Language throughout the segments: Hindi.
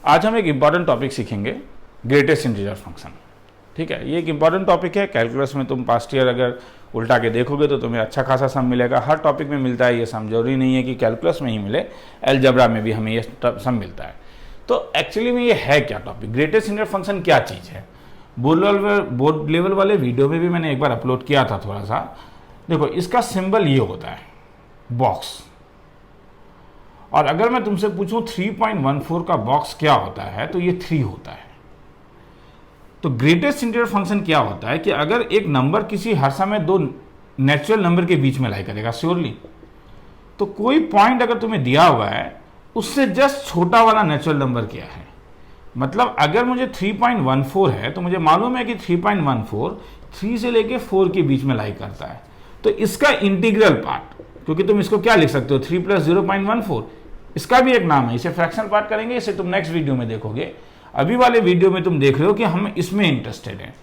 आज हम एक इंपॉर्टेंट टॉपिक सीखेंगे, ग्रेटेस्ट इंटीजर फंक्शन। ठीक है, ये एक इंपॉर्टेंट टॉपिक है। कैलकुलस में तुम पास्ट ईयर अगर उल्टा के देखोगे तो तुम्हें अच्छा खासा सम मिलेगा। हर टॉपिक में मिलता है ये सम, जरूरी नहीं है कि कैलकुलस में ही मिले, अलजेब्रा में भी हमें ये सम मिलता है। तो एक्चुअली में ये है क्या टॉपिक, ग्रेटेस्ट इंटीजर फंक्शन क्या चीज़ है। बोर्ड लेवल वाले वीडियो में भी मैंने एक बार अपलोड किया था थोड़ा सा। देखो, इसका सिंबल ये होता है बॉक्स, और अगर मैं तुमसे पूछूं 3.14 का बॉक्स क्या होता है तो ये 3 होता है। तो ग्रेटेस्ट इंटीजर फंक्शन क्या होता है कि अगर एक नंबर किसी हर समय दो नेचुरल नंबर के बीच में लाई करेगा श्योरली, तो कोई पॉइंट अगर तुम्हें दिया हुआ है उससे जस्ट छोटा वाला नेचुरल नंबर क्या है। मतलब अगर मुझे 3.14 है तो मुझे मालूम है कि 3.14 3 से लेके 4 के बीच में लाई करता है। तो इसका इंटीग्रल पार्ट, क्योंकि तुम इसको क्या लिख सकते हो 3 + 0.14, इसका भी एक नाम है, इसे फ्रैक्शनल पार्ट करेंगे, इसे तुम नेक्स्ट वीडियो में देखोगे। अभी वाले वीडियो में तुम देख रहे हो कि हम इसमें इंटरेस्टेड हैं,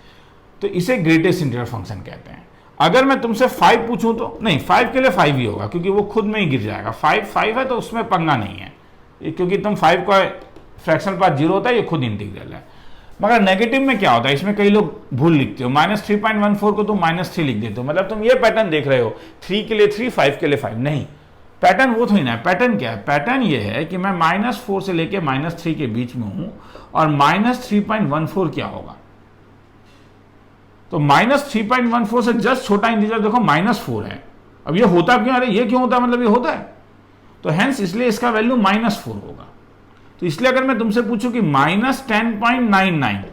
तो इसे ग्रेटेस्ट इंटीजर फंक्शन कहते हैं। अगर मैं तुमसे 5 पूछूं तो नहीं, 5 के लिए 5 ही होगा क्योंकि वो खुद में ही गिर जाएगा। 5 है तो उसमें पंगा नहीं है, क्योंकि तुम 5 का फ्रैक्शनल पार्ट 0 होता है, ये खुद इंटीग्रल है। मगर नेगेटिव में क्या होता है, इसमें कई लोग भूल लिखते हो, -3.14 को तुम -3 लिख देते हो। मतलब तुम ये पैटर्न देख रहे हो, 3 के लिए 3, 5 के लिए 5। नहीं, पैटर्न वो थोड़ी ना है। पैटर्न क्या है, पैटर्न ये है कि मैं -4 से लेके -3 के बीच में हूं, और -3.14 क्या होगा। तो -3.14 से जस्ट छोटा इंटीजर देखो -4 है। अब ये होता क्यों, अरे ये क्यों होता है, मतलब ये होता है, तो हेंस इसलिए इसका वैल्यू -4 होगा। तो इसलिए अगर मैं तुमसे पूछूं कि -10.99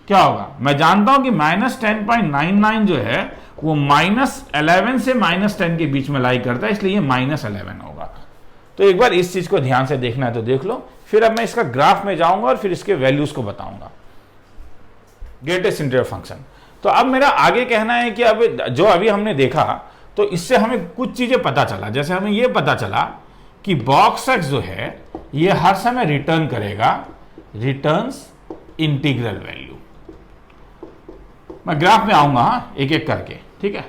क्या होगा, मैं जानता हूं कि -10.99 जो है वो -11 से -10 के बीच में लाई करता है, इसलिए ये -11 होगा। तो एक बार इस चीज को ध्यान से देखना है तो देख लो। फिर अब मैं इसका ग्राफ में जाऊंगा और फिर इसके वैल्यूज को बताऊंगा, ग्रेटेस्ट इंटीजर फंक्शन। तो अब मेरा आगे कहना है कि अब जो अभी हमने देखा, तो इससे हमें कुछ चीजें पता चला। जैसे हमें यह पता चला कि बॉक्स एक्स जो है ये हर समय रिटर्न करेगा, रिटर्न्स इंटीग्रल वैल्यू। मैं ग्राफ में आऊंगा हाँ, एक एक करके, ठीक है।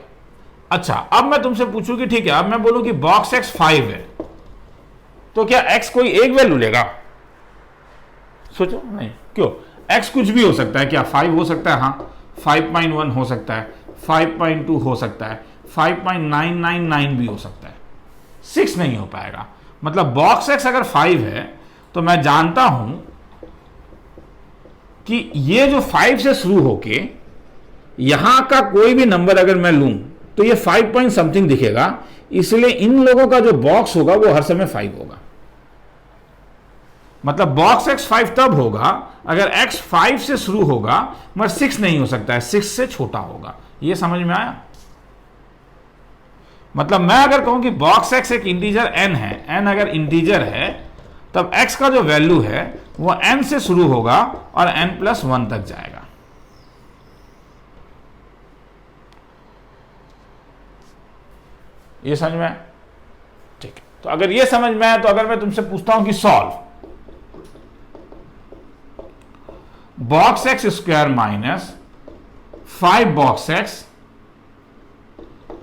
अच्छा, अब मैं तुमसे पूछूं कि ठीक है, अब मैं बोलूं कि बॉक्स एक्स 5 है, तो क्या एक्स कोई एक वैल्यू लेगा? सोचो, नहीं। क्यों? एक्स कुछ भी हो सकता है। क्या 5 हो सकता है? हाँ, 5.1 हो सकता है, 5.2 हो सकता है, 5.999 भी हो सकता है, 6 नहीं हो पाएगा। मतलब बॉक्स एक्स अगर 5 है तो मैं जानता हूं कि ये जो 5 से शुरू होके यहां का कोई भी नंबर अगर मैं लूं तो ये 5 पॉइंट समथिंग दिखेगा, इसलिए इन लोगों का जो बॉक्स होगा वो हर समय 5 होगा। मतलब बॉक्स एक्स 5 तब होगा अगर एक्स 5 से शुरू होगा मगर 6 नहीं हो सकता है, 6 से छोटा होगा। ये समझ में आया? मतलब मैं अगर कहूं कि बॉक्स एक्स एक इंटीजर n है, n अगर इंटीजर है, तब x का जो वैल्यू है वो n से शुरू होगा और n+1 तक जाएगा। ये समझ में आया? ठीक है। तो अगर ये समझ में आया तो अगर मैं तुमसे पूछता हूं कि solve box x square -5 box x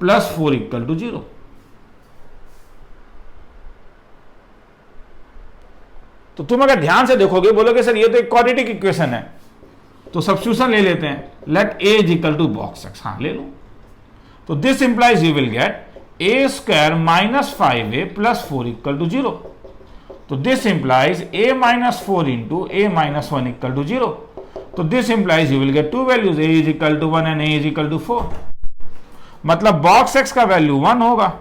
+4 = 0, तो तुम अगर ध्यान से देखोगे बोलोगे सर ये तो एक क्वाड्रेटिक इक्वेशन है, तो सब्स्टिट्यूशन ले लेते हैं, लेट a = बॉक्स एक्स। हाँ, ले लो। तो this implies you will get a² - 5a + 4 = 0। तो दिस इंप्लाइज a - 4 × a - 1 = 0। तो this implies you will get to values, a = 1 and a = 4। मतलब बॉक्स एक्स का वैल्यू 1 होगा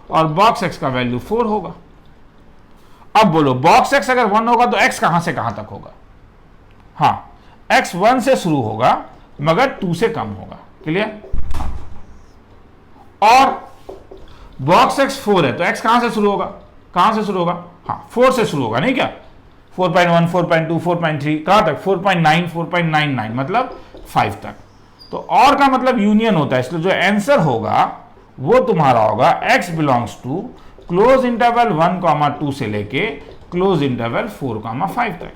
और बॉक्स एक्स का वैल्यू 4 होगा। अब बोलो, बॉक्स एक्स अगर 1 होगा तो एक्स कहां से कहां तक होगा? हाँ, एक्स 1 से शुरू होगा मगर 2 से कम होगा। क्लियर? और बॉक्स एक्स 4 है तो एक्स कहां से शुरू होगा? कहां से शुरू होगा? हाँ, 4 से शुरू होगा, नहीं क्या? 4.1, 4.2, 4.3, कहां तक? 4.9, 4.99, मतलब 5 तक। तो और का मतलब यूनियन होता है, इसलिए जो आंसर होगा वो तुम्हारा होगा x belongs to close interval 1, 2 से लेके क्लोज इंटरवल 4, 5 तक।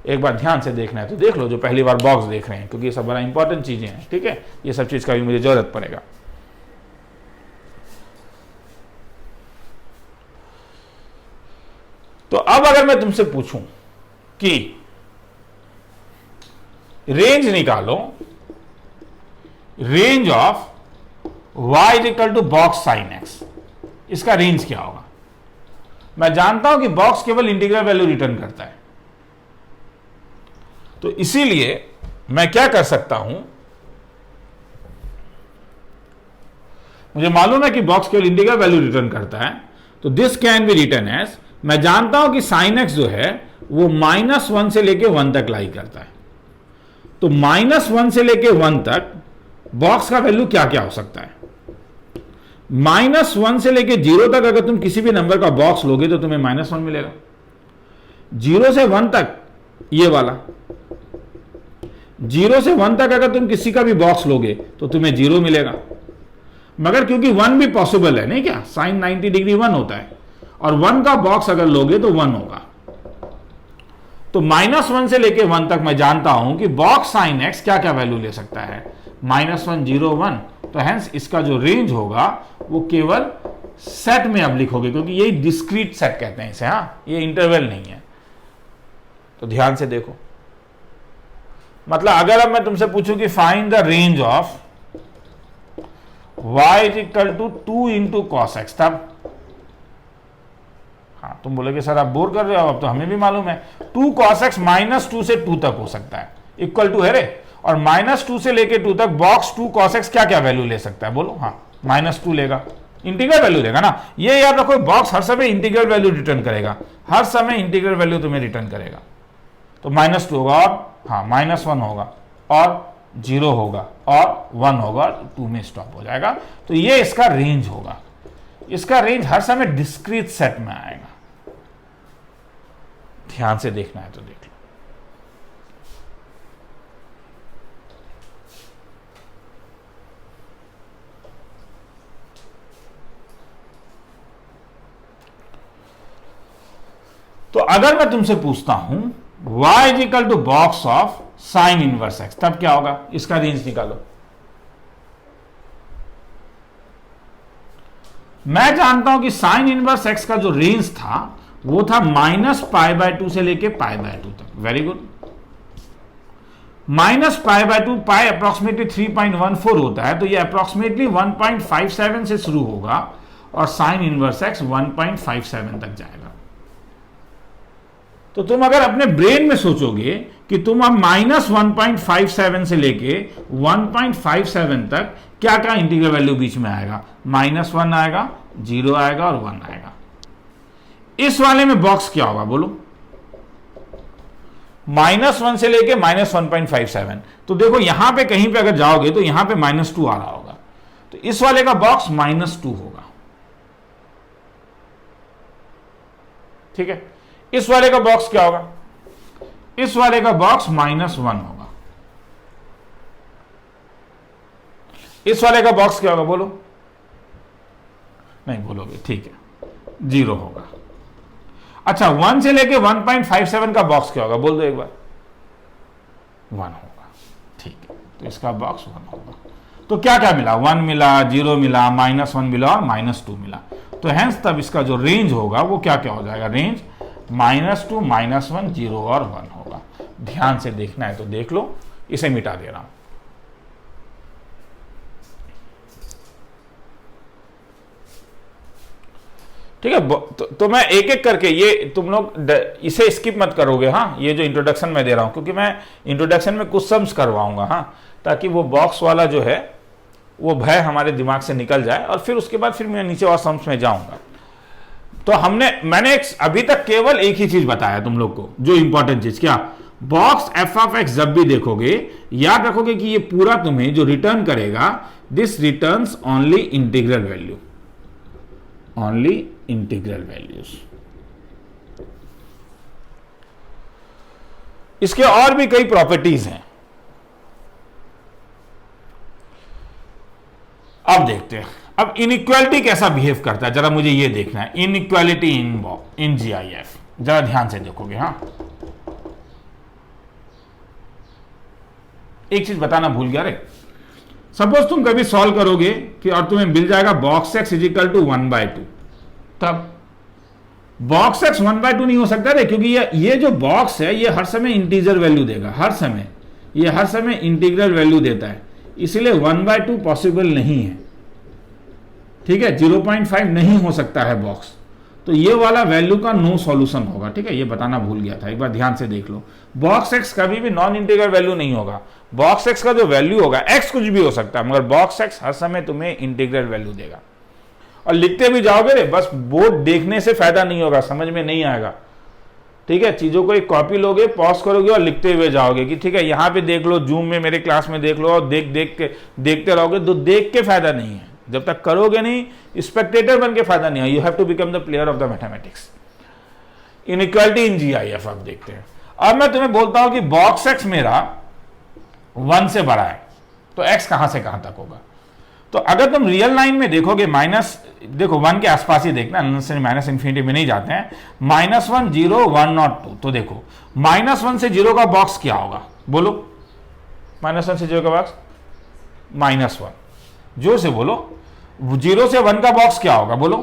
एक बार ध्यान से देखना है तो देख लो, जो पहली बार बॉक्स देख रहे हैं, क्योंकि ये सब बड़ा इंपॉर्टेंट चीजें हैं। ठीक है, ये सब चीज का भी मुझे जरूरत पड़ेगा। तो अब अगर मैं तुमसे पूछूं कि रेंज निकालो, range of y is equal to box sine x, इसका रेंज क्या होगा? मैं जानता हूं कि बॉक्स केवल इंटीग्रल वैल्यू रिटर्न करता है, तो इसीलिए मैं क्या कर सकता हूं, मुझे मालूम है कि बॉक्स केवल इंटीग्रल वैल्यू रिटर्न करता है, तो this can be return as, मैं जानता हूं कि साइन एक्स जो है वो -1 से लेके 1 तक लाई करता है, तो -1 से लेके 1 तक बॉक्स का वैल्यू क्या क्या हो सकता है? -1 से लेके 0 तक अगर तुम किसी भी नंबर का बॉक्स लोगे तो तुम्हें -1 मिलेगा। 0 से 1 तक ये वाला, 0 से 1 तक अगर तुम किसी का भी बॉक्स लोगे तो तुम्हें 0 मिलेगा, मगर क्योंकि 1 भी पॉसिबल है, नहीं क्या, साइन 90 डिग्री 1 होता है, और 1 का बॉक्स अगर लोगे तो 1 होगा। तो -1 से लेके 1 तक मैं जानता हूं कि बॉक्स साइन एक्स क्या क्या वैल्यू ले सकता है, -1 0 1, तो हेंस इसका जो रेंज होगा वो केवल सेट में अब लिखोगे, क्योंकि ये डिस्क्रीट सेट कहते हैं इसे, हाँ, ये इंटरवल नहीं है। तो ध्यान से देखो, मतलब अगर अब मैं तुमसे पूछूं कि find the range of y is equal to 2 into cos x, तब हाँ तुम बोलोगे सर आप बोर कर रहे हो, अब तो हमें भी मालूम है 2 cos x -2 से 2 तक हो सकता है, इक्वल टू है रे, और -2 से लेके 2 तक बॉक्स 2 cos x क्या क्या वैल्यू ले सकता है, बोलो? हाँ -2 लेगा, इंटीग्रल वैल्यू देगा ना, ये याद रखो, बॉक्स हर समय इंटीग्रल वैल्यू रिटर्न करेगा, हर समय इंटीग्रल वैल्यू तुम्हें रिटर्न करेगा। तो -2 होगा, और हाँ -1 होगा, और 0 होगा, और 1 होगा, 2 में स्टॉप हो जाएगा। तो ये इसका रेंज होगा, इसका रेंज हर समय डिस्क्रीट सेट में आएगा। ध्यान से देखना है तो देख लो। तो अगर मैं तुमसे पूछता हूं y is equal to box of sine inverse x, तब क्या होगा? इसका रेंज निकालो। मैं जानता हूं कि साइन इनवर्स x का जो रेंज था वो था -π/2 से लेके π/2 तक। Very good. -π/2, पाई अप्रोक्सीमेटली 3.14 होता है, तो ये अप्रोक्सीमेटली 1.57 से शुरू होगा और साइन इनवर्स x 1.57 तक जाएगा। तो तुम अगर अपने ब्रेन में सोचोगे कि तुम अब -1.57 से लेके 1.57 तक क्या क्या इंटीग्रल वैल्यू बीच में आएगा, -1 आएगा, 0 आएगा और 1 आएगा। इस वाले में बॉक्स क्या होगा बोलो? -1 से लेके -1.57। तो देखो यहां पे कहीं पे अगर जाओगे तो यहां पे -2 आ रहा होगा, तो इस वाले का बॉक्स -2 होगा, ठीक है। इस वाले का बॉक्स क्या होगा? इस वाले का बॉक्स -1 होगा। इस वाले का बॉक्स क्या होगा बोलो? नहीं बोलोगे, ठीक है, 0 होगा। अच्छा, 1 से लेके 1.57 का बॉक्स क्या होगा बोल दो एक बार? 1 होगा, ठीक है। तो इसका बॉक्स 1 होगा। तो क्या क्या मिला? 1 मिला, 0 मिला, -1 मिला और -2 मिला। तो हेंस तब इसका जो रेंज होगा वो क्या क्या हो जाएगा? रेंज -2, -1, 0 और 1 होगा। ध्यान से देखना है तो देख लो, इसे मिटा दे रहा हूं। ठीक है, तो मैं एक एक करके, ये तुम लोग इसे स्किप मत करोगे, हाँ, ये जो इंट्रोडक्शन मैं दे रहा हूं, क्योंकि मैं इंट्रोडक्शन में कुछ सम्स करवाऊंगा, हाँ, ताकि वो बॉक्स वाला जो है वो भय हमारे दिमाग से निकल जाए, और फिर उसके बाद फिर मैं नीचे और सम्स में जाऊंगा। तो मैंने अभी तक केवल एक ही चीज बताया तुम लोग को, जो इंपॉर्टेंट चीज, क्या? बॉक्स एफ ऑफ एक्स जब भी देखोगे याद रखोगे कि ये पूरा तुम्हें जो रिटर्न करेगा, this returns only integral value, only integral values. इसके और भी कई प्रॉपर्टीज हैं, अब देखते हैं। अब इनइक्वालिटी कैसा बिहेव करता है जरा मुझे ये देखना है। इनइक्वालिटी इन जीआईएफ, जरा ध्यान से देखोगे, हाँ। एक चीज बताना भूल गया रे, सपोज तुम कभी सॉल्व करोगे कि और तुम्हें मिल जाएगा box x is equal to 1/2, तब बॉक्स एक्स 1/2 नहीं हो सकता रे, क्योंकि ये जो बॉक्स है ये हर समय इंटीजर वैल्यू देगा, हर समय ये हर समय इंटीग्रल वैल्यू देता है, इसलिए 1/2 पॉसिबल नहीं है। ठीक है, 0.5 नहीं हो सकता है बॉक्स, तो ये वाला वैल्यू का नो सॉल्यूशन होगा। ठीक है, ये बताना भूल गया था, एक बार ध्यान से देख लो। बॉक्स एक्स कभी भी नॉन इंटीग्रल वैल्यू नहीं होगा। बॉक्स एक्स का जो वैल्यू होगा, एक्स कुछ भी हो सकता है, मगर बॉक्स एक्स हर समय तुम्हें इंटीग्रल वैल्यू देगा। और लिखते भी जाओगे रे, बस बोर्ड देखने से फायदा नहीं होगा, समझ में नहीं आएगा। ठीक है, चीजों को एक कॉपी लोगे, पॉज करोगे और लिखते हुए जाओगे कि ठीक है यहाँ पे देख लो, जूम में मेरे क्लास में देख लो, और देखते रहोगे तो देख के फायदा नहीं है। जब तक करोगे नहीं, स्पेक्टेटर बन के फायदा नहीं है। You have to become the player of the mathematics. Inequality in GIF अब देखते हैं। अब मैं तुम्हें बोलता हूं कि बॉक्स एक्स मेरा 1 से बड़ा है, तो एक्स कहां से कहां तक होगा। तो अगर तुम रियल लाइन में देखोगे, माइनस देखो 1 के आसपास ही देखना, माइनस इंफिनिटी में नहीं जाते हैं। -1 0 1 और 2, तो देखो -1 से 0 का बॉक्स क्या होगा, बोलो। -1 से 0 का बॉक्स -1, जोर से बोलो। 0 से 1 का बॉक्स क्या होगा, बोलो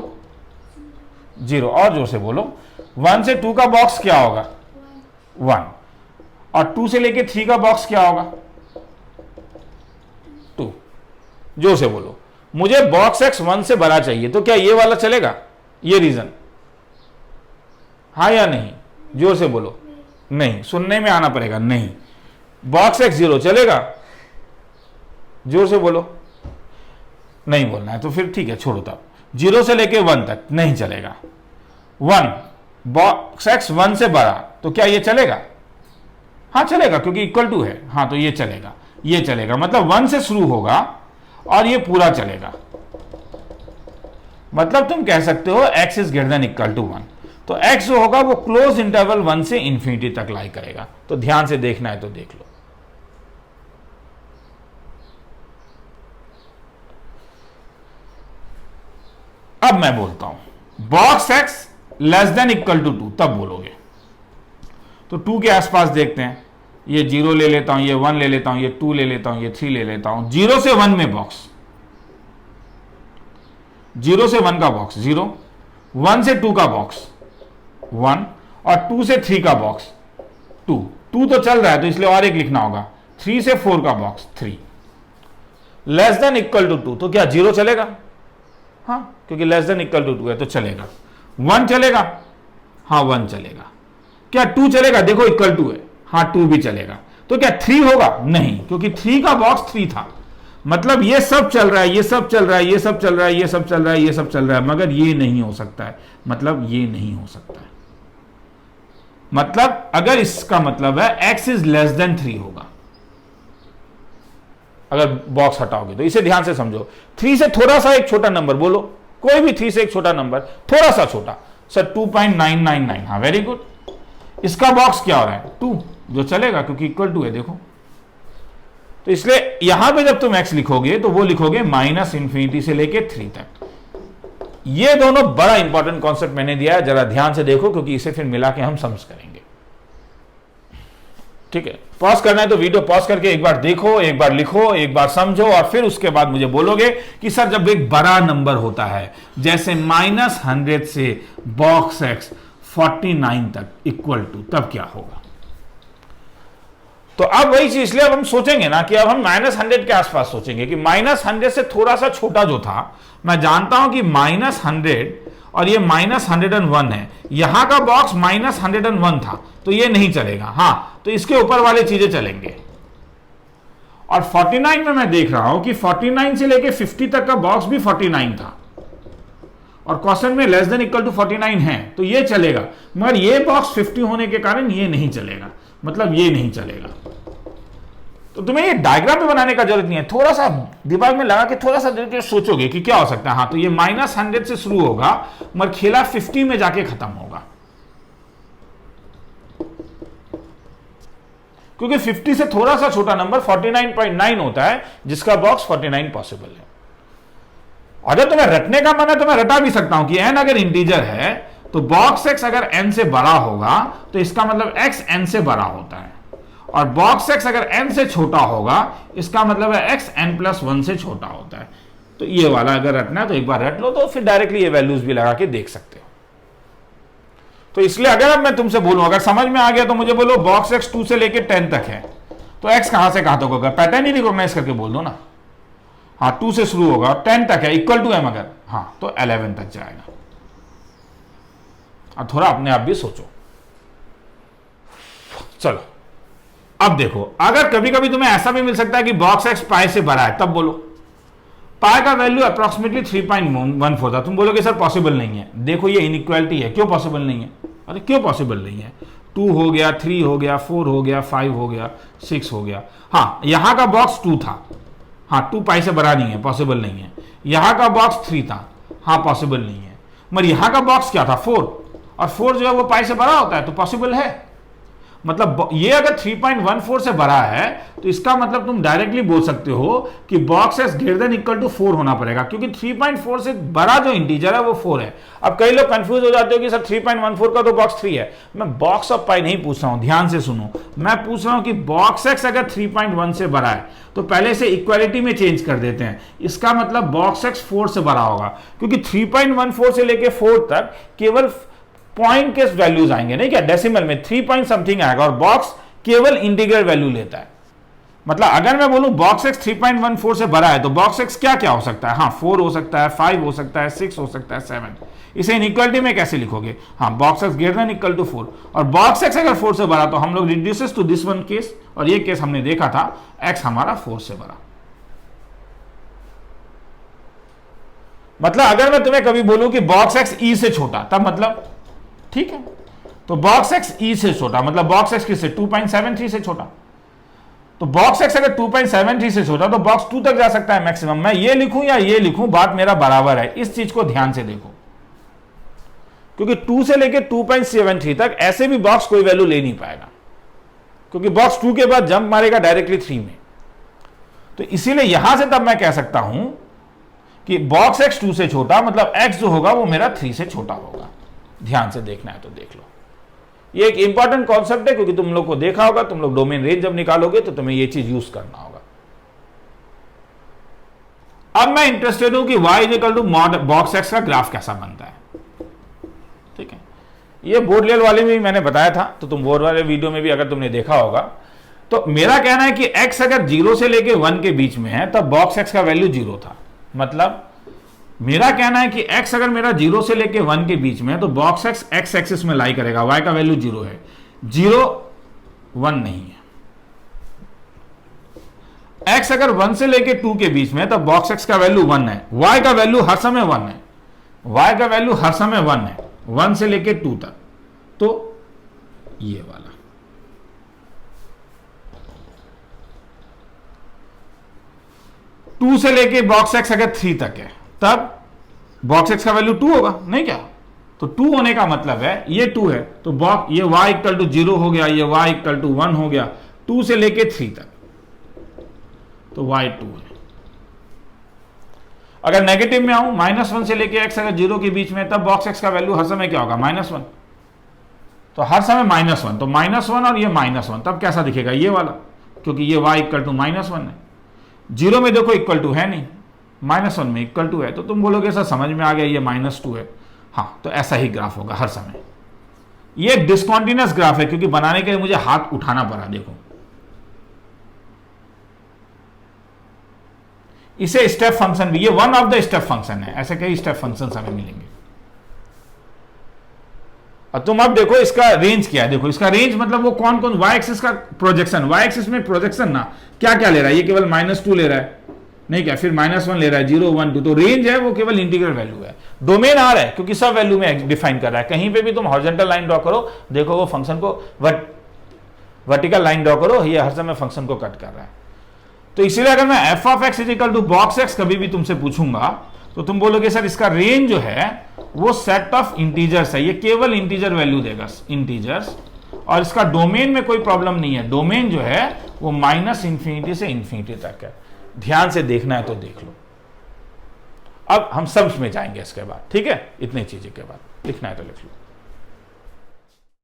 0, और जोर से बोलो। 1 से 2 का बॉक्स क्या होगा, 1, और 2 से लेके 3 का बॉक्स क्या होगा, 2। जोर से बोलो। मुझे बॉक्स एक्स 1 से बड़ा चाहिए, तो क्या ये वाला चलेगा, ये रीजन, हाँ या नहीं, जोर से बोलो। नहीं, सुनने में आना पड़ेगा, नहीं। बॉक्स एक्स 0 चलेगा, जोर से बोलो। नहीं बोलना है तो फिर ठीक है, छोड़ो। तब 0 से लेके 1 तक नहीं चलेगा। 1 बॉक्स एक्स 1 से बड़ा, तो क्या ये चलेगा, हाँ चलेगा, क्योंकि इक्वल टू है, हाँ तो ये चलेगा, ये चलेगा। मतलब 1 से शुरू होगा और ये पूरा चलेगा। मतलब तुम कह सकते हो x is greater than equal to 1, तो x जो होगा वो क्लोज इंटरवल 1 से इंफिनिटी तक लाई करेगा। तो ध्यान से देखना है तो देख लो। अब मैं बोलता हूं box x less than equal to 2, तब बोलोगे। तो 2 के आसपास देखते हैं, ये 0 ले लेता हूं, ये 1 ले लेता हूं, ये 2 ले लेता हूं, ये 3 ले लेता हूं। 0 से 1 में बॉक्स, 0 से 1 का बॉक्स 0, 1 से 2 का बॉक्स 1, और 2 से 3 का बॉक्स 2। 2 तो चल रहा है तो इसलिए और एक लिखना होगा। 3 से 4 का box 3, less than equal to 2, तो क्या 0 चलेगा, हाँ क्योंकि लेस देन इक्वल टू 2 है तो चलेगा। 1 चलेगा, हाँ 1 चलेगा। क्या 2 चलेगा, देखो इक्वल टू है, हाँ 2 भी चलेगा। तो क्या 3 होगा, नहीं, क्योंकि 3 का बॉक्स 3 था। मतलब ये सब चल रहा है, ये सब चल रहा है, ये सब चल रहा है, ये सब चल रहा है, ये सब चल रहा है, मगर ये नहीं हो सकता है। मतलब ये नहीं हो सकता है। मतलब अगर इसका मतलब है x इज लेस देन 3 होगा, अगर बॉक्स हटाओगे तो। इसे ध्यान से समझो। 3 से थोड़ा सा एक छोटा नंबर बोलो, कोई भी 3 से एक छोटा नंबर, थोड़ा सा छोटा, सर 2.999, हाँ वेरी गुड। इसका बॉक्स क्या हो रहा है, 2, जो चलेगा क्योंकि इक्वल टू है, देखो। तो इसलिए यहां पे जब तुम x लिखोगे तो वो लिखोगे -इंफिनिटी से लेके 3 तक। ये दोनों बड़ा इंपॉर्टेंट कॉन्सेप्ट मैंने दिया है, जरा ध्यान से देखो, क्योंकि इसे फिर मिला के हम समझ करेंगे। ठीक है, पॉज करना है तो वीडियो पॉज करके एक बार देखो, एक बार लिखो, एक बार समझो, और फिर उसके बाद मुझे बोलोगे कि सर जब एक बड़ा नंबर होता है, जैसे -100 से बॉक्स एक्स 49 तक इक्वल टू, तब क्या होगा। तो अब वही चीज, इसलिए अब हम सोचेंगे ना कि अब हम -100 के आसपास सोचेंगे कि -100 से थोड़ा सा छोटा जो था, मैं जानता हूं कि -100 और ये -101 है, यहां का बॉक्स -101 था, तो ये नहीं चलेगा, हाँ तो इसके ऊपर वाले चीजें चलेंगे। और 49 में मैं देख रहा हूं कि 49 से लेके 50 तक का बॉक्स भी 49 था, और क्वेश्चन में लेस देन इक्वल टू 49 है, तो ये चलेगा। मगर ये बॉक्स 50 होने के कारण ये नहीं चलेगा, मतलब ये नहीं चलेगा। तो तुम्हें ये डायग्राम पे बनाने का जरूरत नहीं है, थोड़ा सा दिमाग में लगा के थोड़ा सा सोचोगे कि क्या हो सकता है। हाँ तो ये -100 से शुरू होगा, मगर खेला 50 में जाके खत्म होगा, क्योंकि 50 से थोड़ा सा छोटा नंबर 49.9 होता है, जिसका बॉक्स 49 पॉसिबल है। अगर तुम्हें रटने का मन है तो मैं रटा भी सकता हूं कि n अगर इंटीजर है तो बॉक्स x अगर n से बड़ा होगा तो इसका मतलब x n से बड़ा होता है, और बॉक्स x अगर n से छोटा होगा इसका मतलब है x n+1 से छोटा होता है। तो ये वाला अगर रटना है तो एक बार रट लो, तो फिर डायरेक्टली ये वैल्यूज भी लगा के देख सकते हो। तो इसलिए अगर अब मैं तुमसे बोलूं, अगर समझ में आ गया तो मुझे बोलो बॉक्स एक्स 2 से लेके 10 तक है, तो एक्स कहां से कहां तक होगा, पैटर्न ही रिकॉग्नाइज करके बोल दो ना। हाँ 2 से शुरू होगा और 10 तक है, इक्वल टू एम अगर, हाँ तो 11 तक जाएगा। अब थोड़ा अपने आप भी सोचो। चलो अब देखो, अगर कभी कभी तुम्हें ऐसा भी मिल सकता है कि बॉक्स एक्स पाई से बड़ा है, तब बोलो पाई का वैल्यू अप्रोक्सीमेटली 3.14 था, तुम बोलोगे सर पॉसिबल नहीं है। देखो ये इनइक्वालिटी है, क्यों पॉसिबल नहीं है, अरे क्यों पॉसिबल नहीं है, 2 हो गया, 3 हो गया, 4 हो गया, 5 हो गया, 6 हो गया। हाँ यहां का बॉक्स 2 था, हाँ 2 पाई से बड़ा नहीं है, पॉसिबल नहीं है। यहां का बॉक्स 3 था, हाँ पॉसिबल नहीं है। मगर यहां का बॉक्स क्या था, 4, और 4 जो है वो पाई से बड़ा होता है, तो पॉसिबल है। मतलब ये अगर 3.14 से बड़ा है तो इसका मतलब तुम डायरेक्टली बोल सकते हो कि box x greater than equal to 4 होना पड़ेगा, क्योंकि 3.4 से बड़ा जो इंटीजर है वो 4 है। अब कई लोग कंफ्यूज हो जाते हो कि सर 3.14 का तो बॉक्स 3 है। मैं बॉक्स ऑफ पाई नहीं पूछ रहा हूं, ध्यान से सुनो, मैं पूछ रहा हूं कि बॉक्स एक्स अगर 3.1 से बड़ा है तो पहले से इक्वालिटी में चेंज कर देते हैं, इसका मतलब बॉक्स एक्स 4 से बड़ा होगा, क्योंकि 3.14 से लेके 4 तक केवल पॉइंट के वैल्यूज आएंगे, नहीं क्या, डेसिमल में 3 पॉइंट समथिंग आएगा, और बॉक्स केवल इंटीग्रल वैल्यू लेता है। मतलब अगर मैं बोलूं बॉक्स एक्स 3.14 से बड़ा है तो बॉक्स एक्स क्या क्या हो सकता है, हाँ 4 हो सकता है, 5 हो सकता है, 6 हो सकता है, 7। इसे इनइक्वालिटी में कैसे लिखोगे, हाँ box x greater than equal to 4, और बॉक्स एक्स अगर 4 से बड़ा तो हम लोग reduces to this one case, और ये केस हमने देखा था एक्स हमारा 4 से बड़ा। मतलब अगर मैं तुम्हें कभी बोलूं कि बॉक्स एक्स ई से छोटा, तब मतलब ठीक है, तो बॉक्स एक्स ई से छोटा मतलब बॉक्स एक्स किससे, 2.73 से छोटा। तो बॉक्स एक्स अगर 2.73 से छोटा तो बॉक्स 2 तक जा सकता है मैक्सिमम। मैं ये लिखूं या ये लिखूं, बात मेरा बराबर है, इस चीज को ध्यान से देखो, क्योंकि 2 से लेके 2.73 तक ऐसे भी बॉक्स कोई वैल्यू ले नहीं पाएगा, क्योंकि बॉक्स 2 के बाद जंप मारेगा डायरेक्टली 3 में। तो इसीलिए यहां से तब मैं कह सकता हूं कि बॉक्स एक्स 2 से छोटा मतलब एक्स जो होगा वो मेरा 3 से छोटा होगा। ध्यान से देखना है तो देख लो, ये एक इंपॉर्टेंट कॉन्सेप्ट है, क्योंकि तुम लोग को देखा होगा, तुम लोग डोमेन रेंज जब निकालोगे तो तुम्हें ये चीज यूज करना होगा। अब मैं इंटरेस्टेड हूं कि y equal to mod box x का ग्राफ कैसा बनता है। ठीक है, ये बोर्ड लेवल वाले में भी मैंने बताया था, तो तुम बोर्ड वाले वीडियो में भी अगर तुमने देखा होगा, तो मेरा कहना है कि x अगर 0 से लेके 1 के बीच में है तब बॉक्स एक्स का वैल्यू 0 था। मतलब मेरा कहना है कि x अगर मेरा 0 से लेके 1 के बीच में है तो बॉक्स एक्स एक्स एक्सिस में लाई करेगा, y का वैल्यू 0 है, 0 1 नहीं है। x अगर 1 से लेके 2 के बीच में है तो बॉक्स एक्स का वैल्यू 1 है, y का वैल्यू हर समय 1 है, y का वैल्यू हर समय 1 है, 1 से लेके 2 तक। तो ये वाला 2 से लेके बॉक्स एक्स अगर 3 तक है तब बॉक्स एक्स का वैल्यू 2 होगा, नहीं क्या, तो 2 होने का मतलब है ये 2 है, तो बॉक्स ये y इक्वल टू 0 हो गया, ये y इक्वल टू 1 हो गया, 2 से लेके 3 तक, तो y 2 है। अगर नेगेटिव में आऊं -1 से लेके x अगर 0 के बीच में तब बॉक्स एक्स का वैल्यू हर समय क्या होगा, -1, तो हर समय -1, तो -1 और ये -1, तब कैसा दिखेगा ये वाला, क्योंकि ये y इक्वल टू -1 है। 0 में देखो इक्वल टू है नहीं, -1 में इक्वल टू है, तो तुम बोलोगे सर समझ में आ गया ये -2 है, हाँ तो ऐसा ही ग्राफ होगा हर समय। ये डिसकंटीन्यूअस ग्राफ है, क्योंकि बनाने के लिए मुझे हाथ उठाना पड़ा। देखो इसे स्टेप फंक्शन भी, ये one of the step function है, ऐसे कई स्टेप फंक्शन हमें मिलेंगे। और तुम अब देखो इसका रेंज क्या है, देखो इसका रेंज मतलब वो कौन कौन, y एक्सिस का प्रोजेक्शन, y एक्सिस में प्रोजेक्शन ना क्या क्या ले रहा है, ये केवल -2 ले रहा है, नहीं क्या, फिर -1 ले रहा है, 0 1 2, तो रेंज है वो केवल इंटीग्रल वैल्यू है। डोमेन आर है क्योंकि सब वैल्यू में डिफाइन कर रहा है। कहीं पे भी तुम हॉरिजॉन्टल लाइन ड्रॉ करो, देखो वो फंक्शन को वर्टिकल लाइन ड्रॉ करो, ये हर समय फंक्शन को कट कर रहा है। तो इसीलिए अगर मैं f of x equal to box x कभी भी तुमसे पूछूंगा तो तुम बोलोगे सर इसका रेंज जो है वो सेट ऑफ इंटीजर्स है, ये केवल इंटीजर वैल्यू देगा, इंटीजर्स, और इसका डोमेन में कोई प्रॉब्लम नहीं है। डोमेन जो है वो -∞ से ∞ तक है। ध्यान से देखना है तो देख लो। अब हम सम्स में जाएंगे इसके बाद, ठीक है, इतनी चीजें के बाद लिखना है तो लिख लो।